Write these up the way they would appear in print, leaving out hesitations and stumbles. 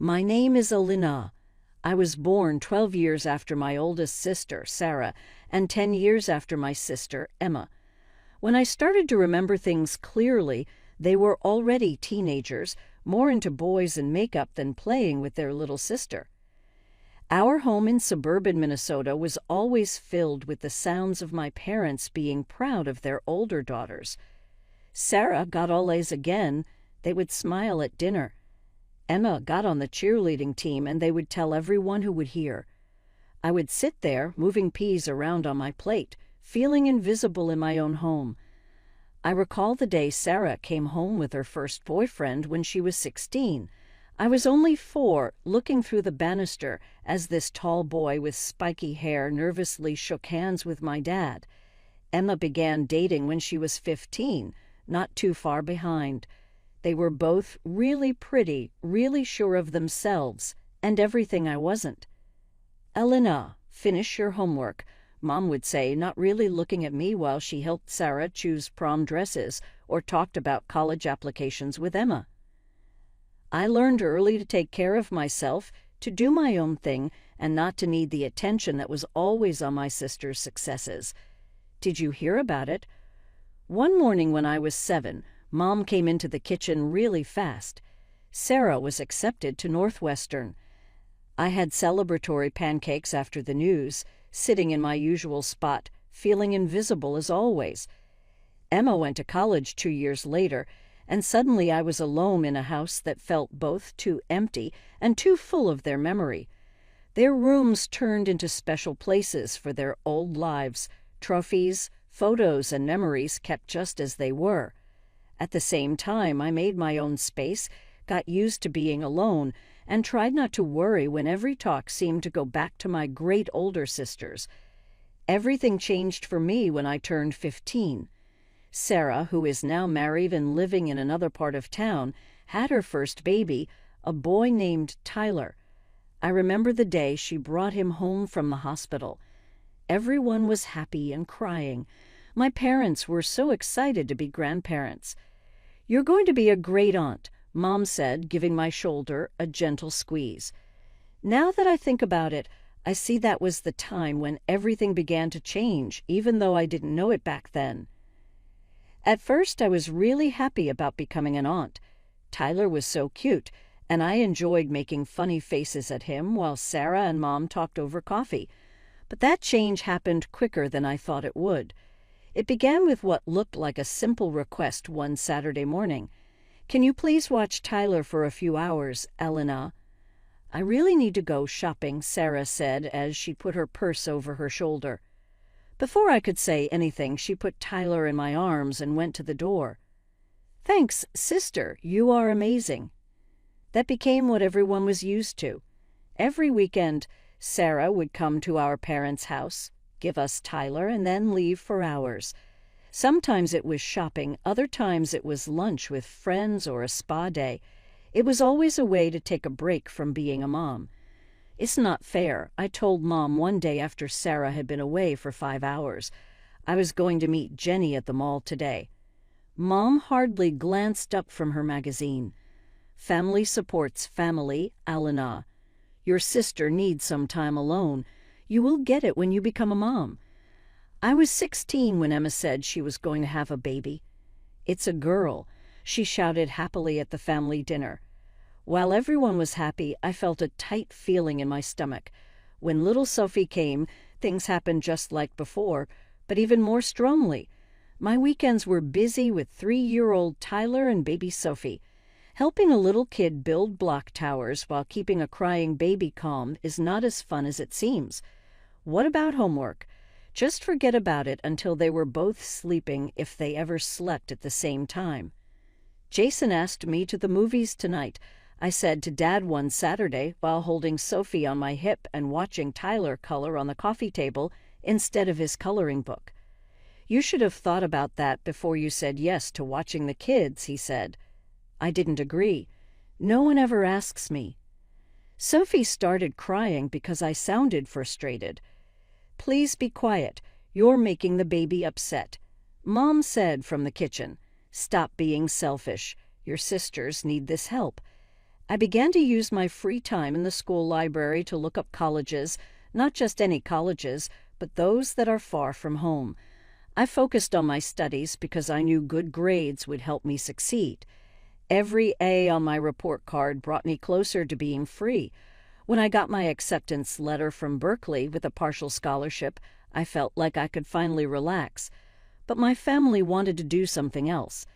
My name is Alina. I was born 12 years after my oldest sister, Sarah, and 10 years after my sister, Emma. When I started to remember things clearly, they were already teenagers, more into boys and makeup than playing with their little sister. Our home in suburban Minnesota was always filled with the sounds of my parents being proud of their older daughters. Sarah got all A's again. They would smile at dinner. Emma got on the cheerleading team, and they would tell everyone who would hear. I would sit there, moving peas around on my plate, feeling invisible in my own home. I recall the day Sarah came home with her first boyfriend when she was 16. I was only 4, looking through the banister as this tall boy with spiky hair nervously shook hands with my dad. Emma began dating when she was 15, not too far behind. They were both really pretty, really sure of themselves, and everything I wasn't. "Elena, finish your homework," Mom would say, not really looking at me while she helped Sarah choose prom dresses or talked about college applications with Emma. I learned early to take care of myself, to do my own thing, and not to need the attention that was always on my sister's successes. Did you hear about it? One morning when I was 7, Mom came into the kitchen really fast. Sarah was accepted to Northwestern. I had celebratory pancakes after the news, sitting in my usual spot, feeling invisible as always. Emma went to college 2 years later, and suddenly I was alone in a house that felt both too empty and too full of their memory. Their rooms turned into special places for their old lives, trophies, photos, and memories kept just as they were. At the same time, I made my own space, got used to being alone, and tried not to worry when every talk seemed to go back to my great older sisters. Everything changed for me when I turned 15. Sarah, who is now married and living in another part of town, had her first baby, a boy named Tyler. I remember the day she brought him home from the hospital. Everyone was happy and crying. My parents were so excited to be grandparents. "You're going to be a great aunt," Mom said, giving my shoulder a gentle squeeze. Now that I think about it, I see that was the time when everything began to change, even though I didn't know it back then. At first, I was really happy about becoming an aunt. Tyler was so cute, and I enjoyed making funny faces at him while Sarah and Mom talked over coffee. But that change happened quicker than I thought it would. It began with what looked like a simple request one Saturday morning. "Can you please watch Tyler for a few hours, Elena?" "I really need to go shopping," Sarah said as she put her purse over her shoulder. Before I could say anything, she put Tyler in my arms and went to the door. "Thanks, sister, you are amazing." That became what everyone was used to. Every weekend, Sarah would come to our parents' house, give us Tyler, and then leave for hours. Sometimes it was shopping, other times it was lunch with friends or a spa day. It was always a way to take a break from being a mom. "It's not fair," I told Mom one day after Sarah had been away for 5 hours. "I was going to meet Jenny at the mall today." Mom hardly glanced up from her magazine. "Family supports family, Alina. Your sister needs some time alone. You will get it when you become a mom." I was 16 when Emma said she was going to have a baby. "It's a girl," she shouted happily at the family dinner. While everyone was happy, I felt a tight feeling in my stomach. When little Sophie came, things happened just like before, but even more strongly. My weekends were busy with 3-year-old Tyler and baby Sophie. Helping a little kid build block towers while keeping a crying baby calm is not as fun as it seems. What about homework? Just forget about it until they were both sleeping, if they ever slept at the same time. "Jason asked me to the movies tonight," I said to Dad one Saturday while holding Sophie on my hip and watching Tyler color on the coffee table instead of his coloring book. "You should have thought about that before you said yes to watching the kids," he said. I didn't agree. "No one ever asks me." Sophie started crying because I sounded frustrated. "Please be quiet. You're making the baby upset," Mom said from the kitchen. "Stop being selfish. Your sisters need this help." I began to use my free time in the school library to look up colleges, not just any colleges, but those that are far from home. I focused on my studies because I knew good grades would help me succeed. Every A on my report card brought me closer to being free. When I got my acceptance letter from Berkeley with a partial scholarship, I felt like I could finally relax. But my family wanted to do something else.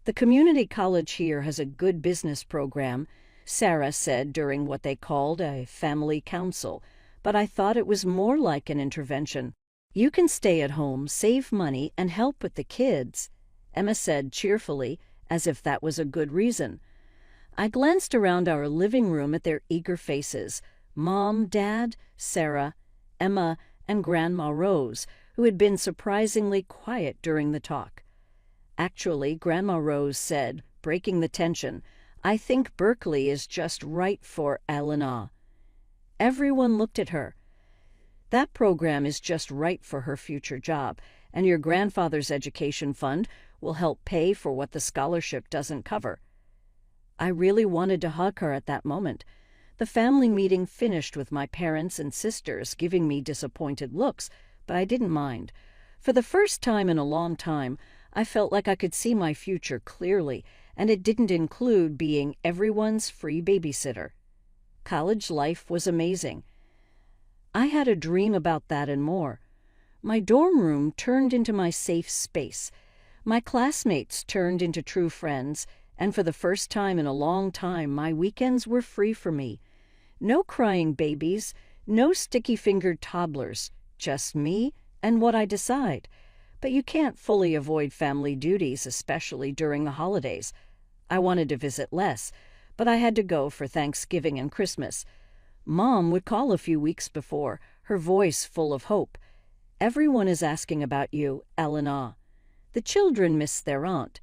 The community college here has a good business program, Sarah said during what they called a family council, but I thought it was more like an intervention. You can stay at home, save money, and help with the kids, Emma said cheerfully, as if that was a good reason. I glanced around our living room at their eager faces, Mom, Dad, Sarah, Emma, and Grandma Rose, who had been surprisingly quiet during the talk. Actually, Grandma Rose said, breaking the tension, "I think Berkeley is just right for Elena." Everyone looked at her. "That program is just right for her future job, and your grandfather's education fund will help pay for what the scholarship doesn't cover." I really wanted to hug her at that moment. The family meeting finished with my parents and sisters giving me disappointed looks, but I didn't mind. For the first time in a long time, I felt like I could see my future clearly, and it didn't include being everyone's free babysitter. College life was amazing. I had a dream about that and more. My dorm room turned into my safe space. My classmates turned into true friends, and for the first time in a long time, my weekends were free for me. No crying babies, no sticky-fingered toddlers, just me and what I decide. But you can't fully avoid family duties, especially during the holidays. I wanted to visit less, but I had to go for Thanksgiving and Christmas. Mom would call a few weeks before, her voice full of hope. "Everyone is asking about you, Elena." The children missed their aunt.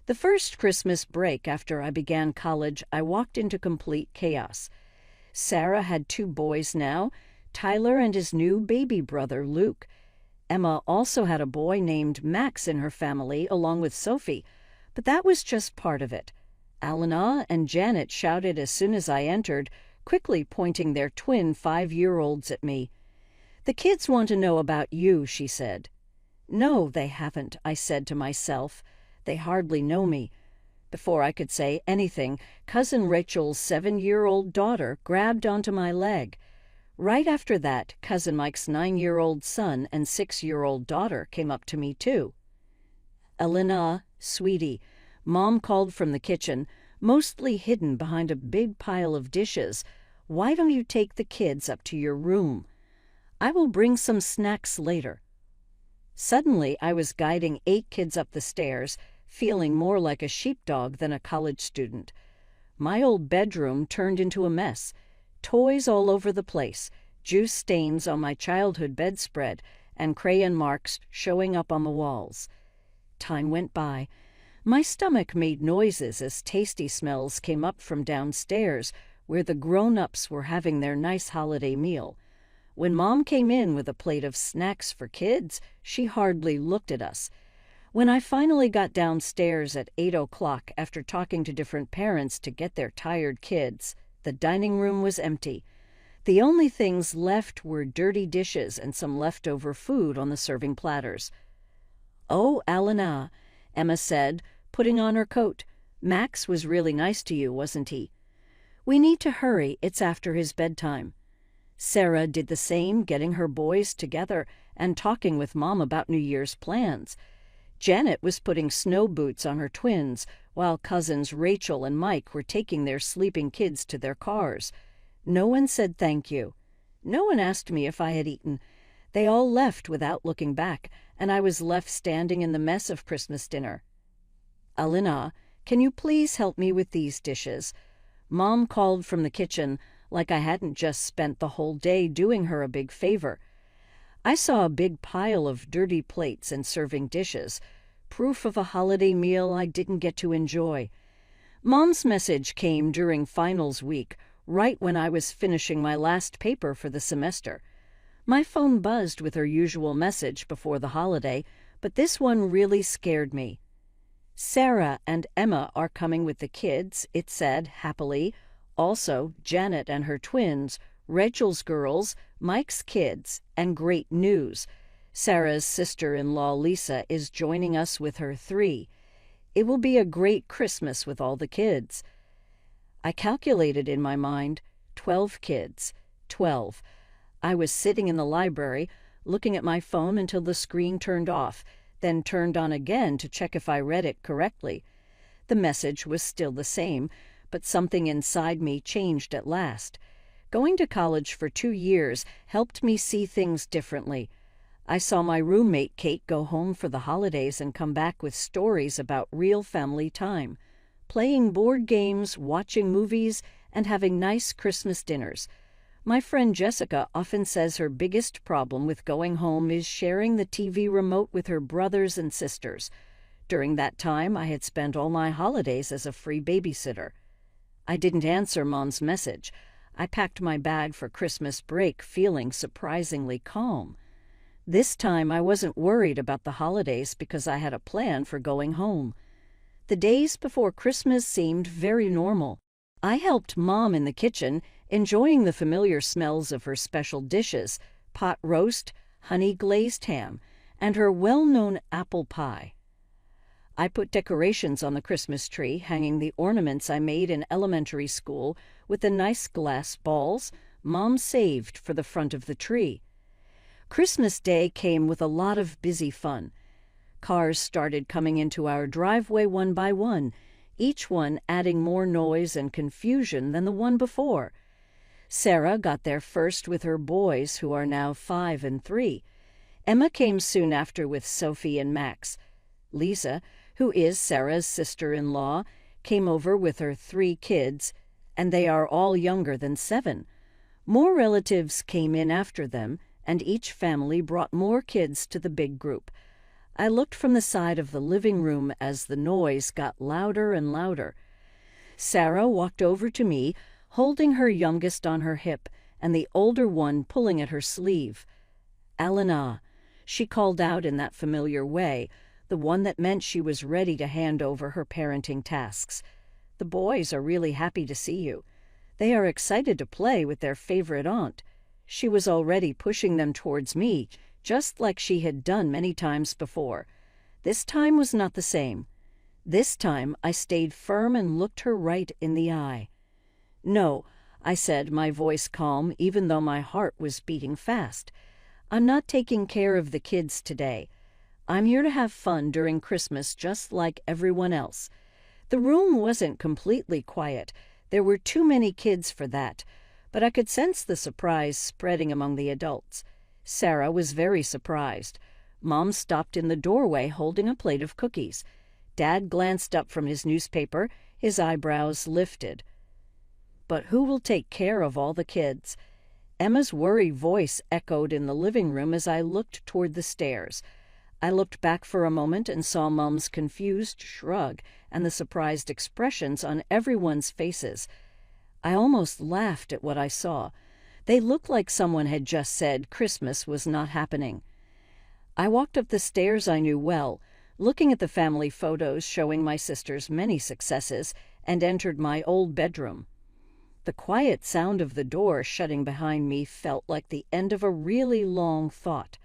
The first Christmas break after I began college, I walked into complete chaos. Sarah had 2 boys now, Tyler and his new baby brother, Luke. Emma also had a boy named Max in her family, along with Sophie, but that was just part of it. Alana and Janet shouted as soon as I entered, quickly pointing their twin 5-year-olds at me. "The kids want to know about you," she said. "No, they haven't," I said to myself. "They hardly know me." Before I could say anything, Cousin Rachel's 7-year-old daughter grabbed onto my leg. Right after that, Cousin Mike's 9-year-old son and 6-year-old daughter came up to me too. "Elena, sweetie," Mom called from the kitchen, mostly hidden behind a big pile of dishes. "Why don't you take the kids up to your room? I will bring some snacks later." Suddenly, I was guiding 8 kids up the stairs, feeling more like a sheepdog than a college student. My old bedroom turned into a mess. Toys all over the place, juice stains on my childhood bedspread, and crayon marks showing up on the walls. Time went by. My stomach made noises as tasty smells came up from downstairs, where the grown-ups were having their nice holiday meal. When Mom came in with a plate of snacks for kids, she hardly looked at us. When I finally got downstairs at 8 o'clock after talking to different parents to get their tired kids, the dining room was empty. The only things left were dirty dishes and some leftover food on the serving platters. "Oh, Alana," Emma said, putting on her coat. "Max was really nice to you, wasn't he?" "We need to hurry, it's after his bedtime." Sarah did the same, getting her boys together and talking with Mom about New Year's plans. Janet was putting snow boots on her twins, while cousins Rachel and Mike were taking their sleeping kids to their cars. No one said thank you. No one asked me if I had eaten. They all left without looking back, and I was left standing in the mess of Christmas dinner. "Alina, can you please help me with these dishes?" Mom called from the kitchen, like I hadn't just spent the whole day doing her a big favor. I saw a big pile of dirty plates and serving dishes, proof of a holiday meal I didn't get to enjoy. Mom's message came during finals week, right when I was finishing my last paper for the semester. My phone buzzed with her usual message before the holiday, but this one really scared me. Sarah and Emma are coming with the kids, it said happily. Also, Janet and her twins, Rachel's girls, Mike's kids, and great news. Sarah's sister-in-law Lisa is joining us with her 3. It will be a great Christmas with all the kids. I calculated in my mind 12 kids. 12. I was sitting in the library, looking at my phone until the screen turned off, then turned on again to check if I read it correctly. The message was still the same, but something inside me changed at last. Going to college for 2 years helped me see things differently. I saw my roommate Kate go home for the holidays and come back with stories about real family time, playing board games, watching movies, and having nice Christmas dinners. My friend Jessica often says her biggest problem with going home is sharing the TV remote with her brothers and sisters. During that time, I had spent all my holidays as a free babysitter. I didn't answer Mom's message. I packed my bag for Christmas break, feeling surprisingly calm. This time, I wasn't worried about the holidays because I had a plan for going home. The days before Christmas seemed very normal. I helped Mom in the kitchen, enjoying the familiar smells of her special dishes, pot roast, honey-glazed ham, and her well-known apple pie. I put decorations on the Christmas tree, hanging the ornaments I made in elementary school with the nice glass balls Mom saved for the front of the tree. Christmas Day came with a lot of busy fun. Cars started coming into our driveway one by one, each one adding more noise and confusion than the one before. Sarah got there first with her boys, who are now 5 and 3. Emma came soon after with Sophie and Max. Lisa, who is Sarah's sister-in-law, came over with her 3 kids, and they are all younger than 7. More relatives came in after them, and each family brought more kids to the big group. I looked from the side of the living room as the noise got louder and louder. Sarah walked over to me, holding her youngest on her hip and the older one pulling at her sleeve. "Alana," she called out in that familiar way, the one that meant she was ready to hand over her parenting tasks. "The boys are really happy to see you. They are excited to play with their favorite aunt." She was already pushing them towards me, just like she had done many times before. This time was not the same. This time I stayed firm and looked her right in the eye. "No," I said, my voice calm, even though my heart was beating fast. "I'm not taking care of the kids today. I'm here to have fun during Christmas just like everyone else." The room wasn't completely quiet. There were too many kids for that, but I could sense the surprise spreading among the adults. Sarah was very surprised. Mom stopped in the doorway holding a plate of cookies. Dad glanced up from his newspaper, his eyebrows lifted. "But who will take care of all the kids?" Emma's worried voice echoed in the living room as I looked toward the stairs. I looked back for a moment and saw Mom's confused shrug and the surprised expressions on everyone's faces. I almost laughed at what I saw. They looked like someone had just said Christmas was not happening. I walked up the stairs I knew well, looking at the family photos showing my sister's many successes, and entered my old bedroom. The quiet sound of the door shutting behind me felt like the end of a really long thought.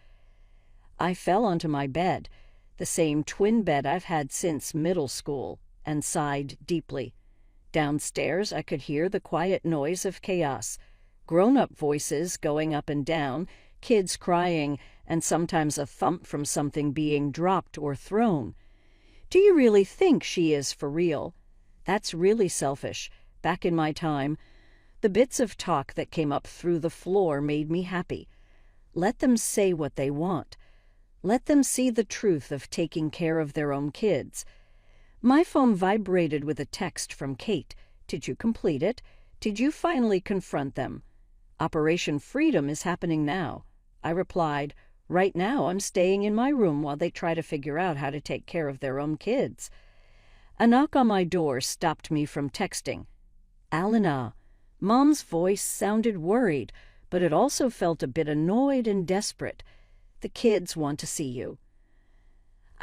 I fell onto my bed, the same twin bed I've had since middle school, and sighed deeply. Downstairs I could hear the quiet noise of chaos, grown-up voices going up and down, kids crying, and sometimes a thump from something being dropped or thrown. "Do you really think she is for real?" That's really selfish. Back in my time, the bits of talk that came up through the floor made me happy. Let them say what they want. Let them see the truth of taking care of their own kids. My phone vibrated with a text from Kate. "Did you complete it? Did you finally confront them?" "Operation Freedom is happening now." I replied, "Right now I'm staying in my room while they try to figure out how to take care of their own kids." A knock on my door stopped me from texting. "Alana." Mom's voice sounded worried, but it also felt a bit annoyed and desperate. "The kids want to see you."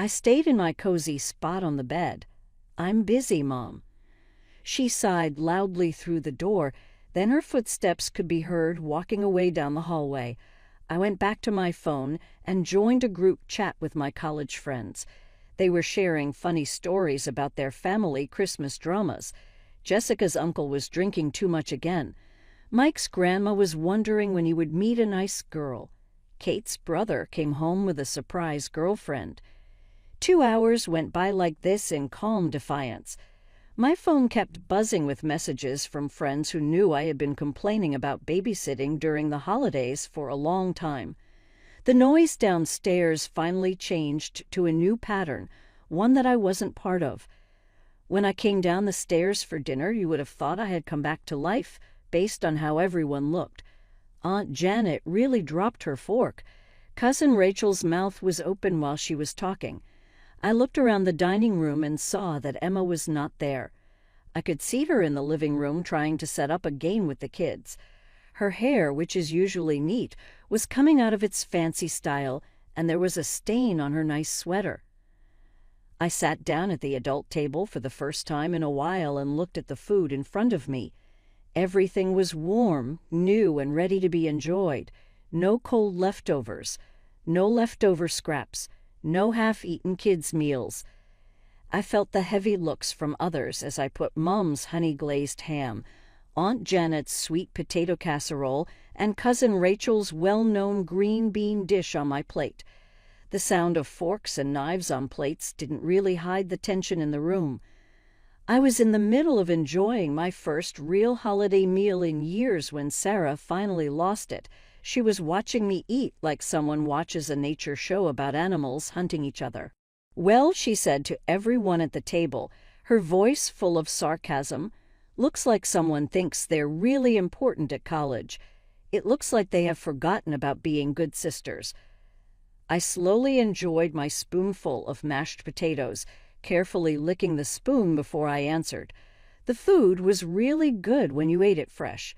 I stayed in my cozy spot on the bed. "I'm busy, Mom." She sighed loudly through the door, then her footsteps could be heard walking away down the hallway. I went back to my phone and joined a group chat with my college friends. They were sharing funny stories about their family Christmas dramas. Jessica's uncle was drinking too much again. Mike's grandma was wondering when he would meet a nice girl. Kate's brother came home with a surprise girlfriend. 2 hours went by like this in calm defiance. My phone kept buzzing with messages from friends who knew I had been complaining about babysitting during the holidays for a long time. The noise downstairs finally changed to a new pattern, one that I wasn't part of. When I came down the stairs for dinner, you would have thought I had come back to life, based on how everyone looked. Aunt Janet really dropped her fork. Cousin Rachel's mouth was open while she was talking. I looked around the dining room and saw that Emma was not there. I could see her in the living room trying to set up a game with the kids. Her hair, which is usually neat, was coming out of its fancy style, and there was a stain on her nice sweater. I sat down at the adult table for the first time in a while and looked at the food in front of me. Everything was warm, new, and ready to be enjoyed. No cold leftovers, no leftover scraps, no half-eaten kids' meals. I felt the heavy looks from others as I put Mom's honey-glazed ham, Aunt Janet's sweet potato casserole, and Cousin Rachel's well-known green bean dish on my plate. The sound of forks and knives on plates didn't really hide the tension in the room. I was in the middle of enjoying my first real holiday meal in years when Sarah finally lost it. She was watching me eat like someone watches a nature show about animals hunting each other. "Well," she said to everyone at the table, her voice full of sarcasm, "looks like someone thinks they're really important at college. It looks like they have forgotten about being good sisters." I slowly enjoyed my spoonful of mashed potatoes, carefully licking the spoon before I answered. The food was really good when you ate it fresh.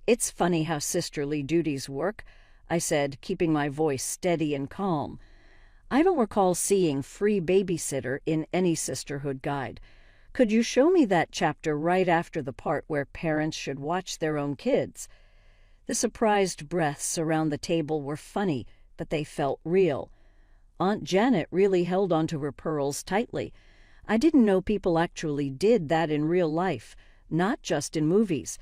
"It's funny how sisterly duties work," I said, keeping my voice steady and calm. "I don't recall seeing free babysitter in any sisterhood guide. Could you show me that chapter right after the part where parents should watch their own kids?" The surprised breaths around the table were funny, but they felt real. Aunt Janet really held onto her pearls tightly. I didn't know people actually did that in real life, not just in movies.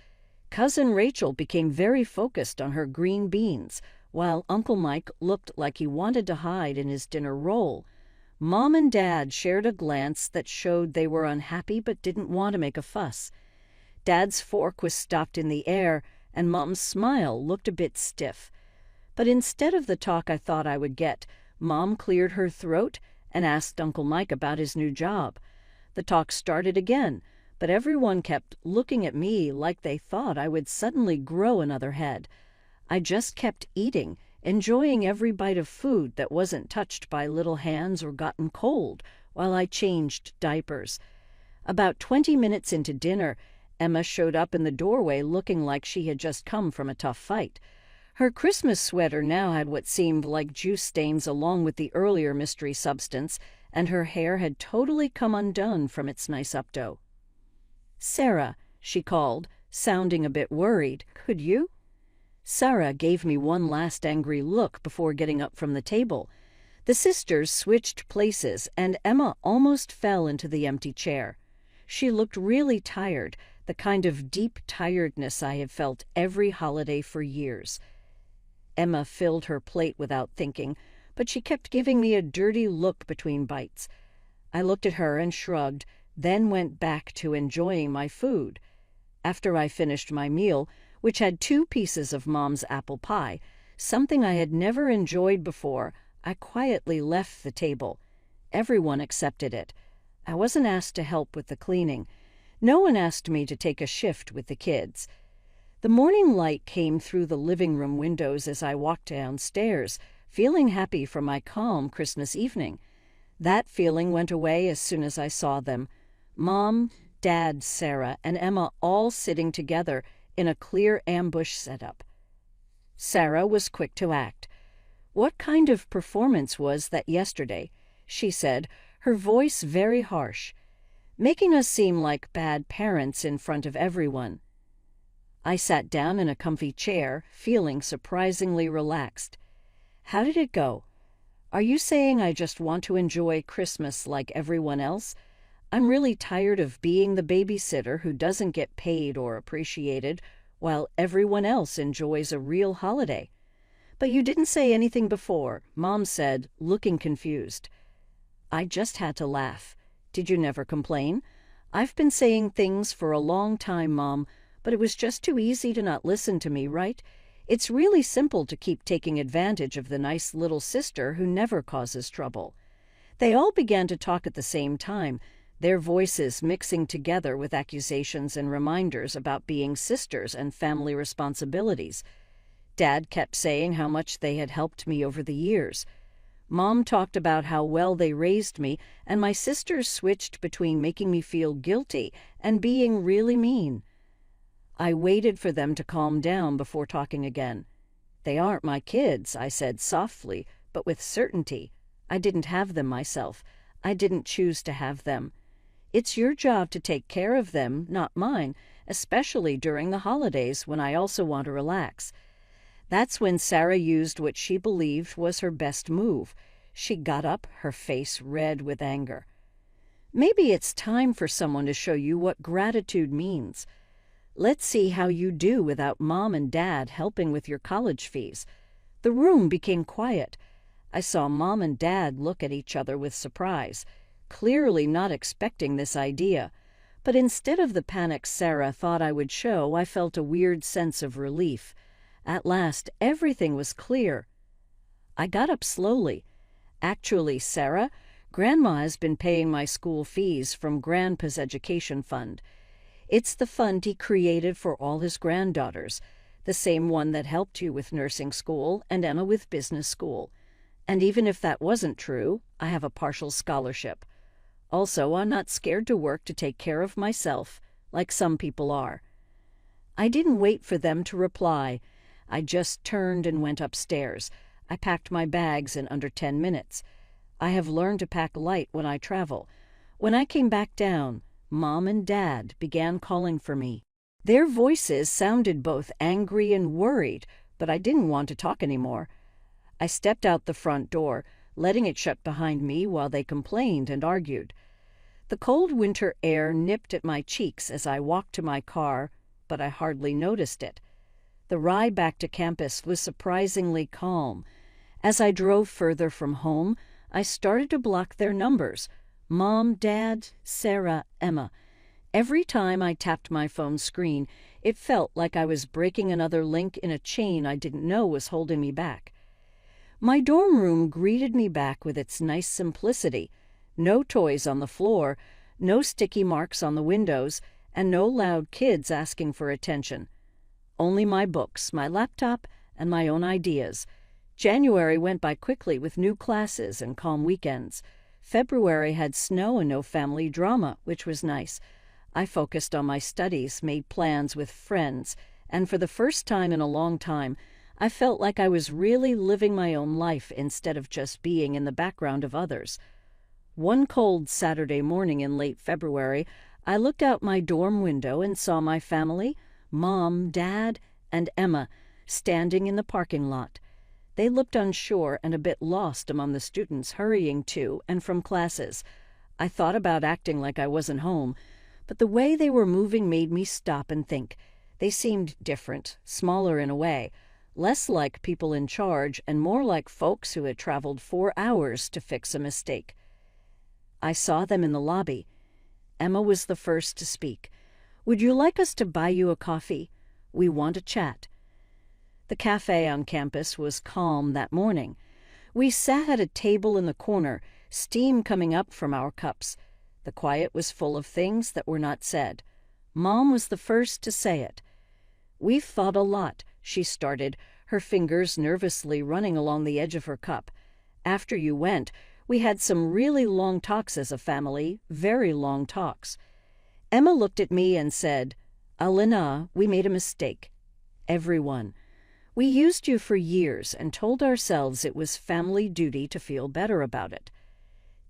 Cousin Rachel became very focused on her green beans, while Uncle Mike looked like he wanted to hide in his dinner roll. Mom and Dad shared a glance that showed they were unhappy but didn't want to make a fuss. Dad's fork was stopped in the air, and Mom's smile looked a bit stiff. But instead of the talk I thought I would get, Mom cleared her throat and asked Uncle Mike about his new job. The talk started again, but everyone kept looking at me like they thought I would suddenly grow another head. I just kept eating, enjoying every bite of food that wasn't touched by little hands or gotten cold, while I changed diapers. About 20 minutes into dinner, Emma showed up in the doorway looking like she had just come from a tough fight. Her Christmas sweater now had what seemed like juice stains along with the earlier mystery substance, and her hair had totally come undone from its nice updo. "Sarah," she called, sounding a bit worried, "could you?" Sarah gave me one last angry look before getting up from the table. The sisters switched places, and Emma almost fell into the empty chair. She looked really tired, the kind of deep tiredness I had felt every holiday for years. Emma filled her plate without thinking, but she kept giving me a dirty look between bites. I looked at her and shrugged, then went back to enjoying my food. After I finished my meal, which had 2 pieces of Mom's apple pie, something I had never enjoyed before, I quietly left the table. Everyone accepted it. I wasn't asked to help with the cleaning. No one asked me to take a shift with the kids. The morning light came through the living room windows as I walked downstairs, feeling happy for my calm Christmas evening. That feeling went away as soon as I saw them. Mom, Dad, Sarah, and Emma all sitting together in a clear ambush setup. Sarah was quick to act. "What kind of performance was that yesterday?" she said, her voice very harsh, making us seem like bad parents in front of everyone. I sat down in a comfy chair, feeling surprisingly relaxed. How did it go? Are you saying I just want to enjoy Christmas like everyone else? I'm really tired of being the babysitter who doesn't get paid or appreciated, while everyone else enjoys a real holiday. But you didn't say anything before, Mom said, looking confused. I just had to laugh. Did you never complain? I've been saying things for a long time, Mom, but it was just too easy to not listen to me, right? It's really simple to keep taking advantage of the nice little sister who never causes trouble. They all began to talk at the same time, their voices mixing together with accusations and reminders about being sisters and family responsibilities. Dad kept saying how much they had helped me over the years. Mom talked about how well they raised me, and my sisters switched between making me feel guilty and being really mean. I waited for them to calm down before talking again. They aren't my kids, I said softly, but with certainty. I didn't have them myself. I didn't choose to have them. It's your job to take care of them, not mine, especially during the holidays when I also want to relax. That's when Sarah used what she believed was her best move. She got up, her face red with anger. Maybe it's time for someone to show you what gratitude means. Let's see how you do without Mom and Dad helping with your college fees. The room became quiet. I saw Mom and Dad look at each other with surprise, clearly not expecting this idea. But instead of the panic Sarah thought I would show, I felt a weird sense of relief. At last, everything was clear. I got up slowly. Actually, Sarah, Grandma has been paying my school fees from Grandpa's education fund. It's the fund he created for all his granddaughters, the same one that helped you with nursing school and Emma with business school. And even if that wasn't true, I have a partial scholarship. Also, I'm not scared to work to take care of myself, like some people are. I didn't wait for them to reply. I just turned and went upstairs. I packed my bags in under 10 minutes. I have learned to pack light when I travel. When I came back down, Mom and Dad began calling for me. Their voices sounded both angry and worried, but I didn't want to talk anymore. I stepped out the front door, letting it shut behind me while they complained and argued. The cold winter air nipped at my cheeks as I walked to my car, but I hardly noticed it. The ride back to campus was surprisingly calm. As I drove further from home, I started to block their numbers. Mom, Dad, Sarah, Emma. Every time I tapped my phone screen, it felt like I was breaking another link in a chain I didn't know was holding me back. My dorm room greeted me back with its nice simplicity. No toys on the floor, no sticky marks on the windows, and no loud kids asking for attention. Only my books, my laptop, and my own ideas. January went by quickly with new classes and calm weekends. February had snow and no family drama, which was nice. I focused on my studies, made plans with friends, and for the first time in a long time, I felt like I was really living my own life instead of just being in the background of others. One cold Saturday morning in late February, I looked out my dorm window and saw my family, Mom, Dad, and Emma, standing in the parking lot. They looked unsure and a bit lost among the students hurrying to and from classes. I thought about acting like I wasn't home, but the way they were moving made me stop and think. They seemed different, smaller in a way, less like people in charge and more like folks who had traveled 4 hours to fix a mistake. I saw them in the lobby. Emma was the first to speak. "Would you like us to buy you a coffee? We want to chat." The cafe on campus was calm that morning. We sat at a table in the corner, steam coming up from our cups. The quiet was full of things that were not said. Mom was the first to say it. "We've thought a lot," she started, her fingers nervously running along the edge of her cup. "After you went, we had some really long talks as a family, very long talks." Emma looked at me and said, "Alina, we made a mistake. Everyone. We used you for years and told ourselves it was family duty to feel better about it.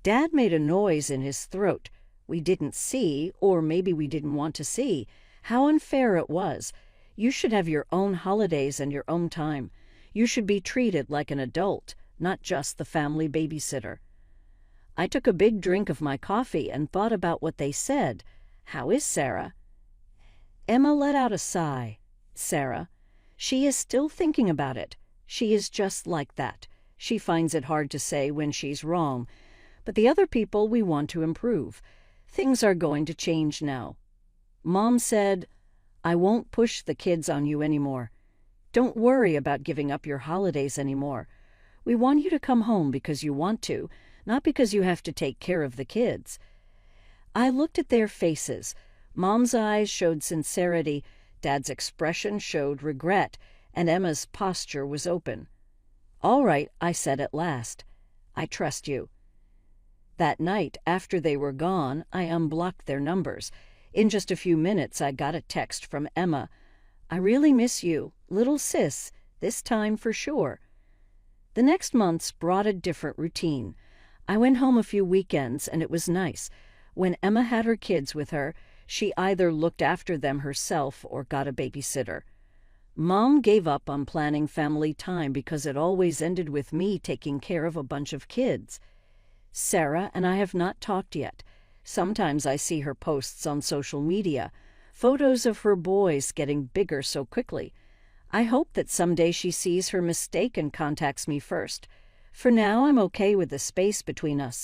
Dad made a noise in his throat. We didn't see, or maybe we didn't want to see, how unfair it was. You should have your own holidays and your own time. You should be treated like an adult, not just the family babysitter. I took a big drink of my coffee and thought about what they said. How is Sarah? Emma let out a sigh. Sarah. She is still thinking about it. She is just like that. She finds it hard to say when she's wrong. But the other people we want to improve. Things are going to change now. Mom said, I won't push the kids on you anymore. Don't worry about giving up your holidays anymore. We want you to come home because you want to, not because you have to take care of the kids. I looked at their faces. Mom's eyes showed sincerity, Dad's expression showed regret, and Emma's posture was open. All right, I said at last. I trust you. That night, after they were gone, I unblocked their numbers. In just a few minutes, I got a text from Emma. I really miss you, little sis, this time for sure. The next months brought a different routine. I went home a few weekends, and it was nice. When Emma had her kids with her, she either looked after them herself or got a babysitter. Mom gave up on planning family time because it always ended with me taking care of a bunch of kids. Sarah and I have not talked yet. Sometimes I see her posts on social media, photos of her boys getting bigger so quickly. I hope that someday she sees her mistake and contacts me first. For now, I'm okay with the space between us.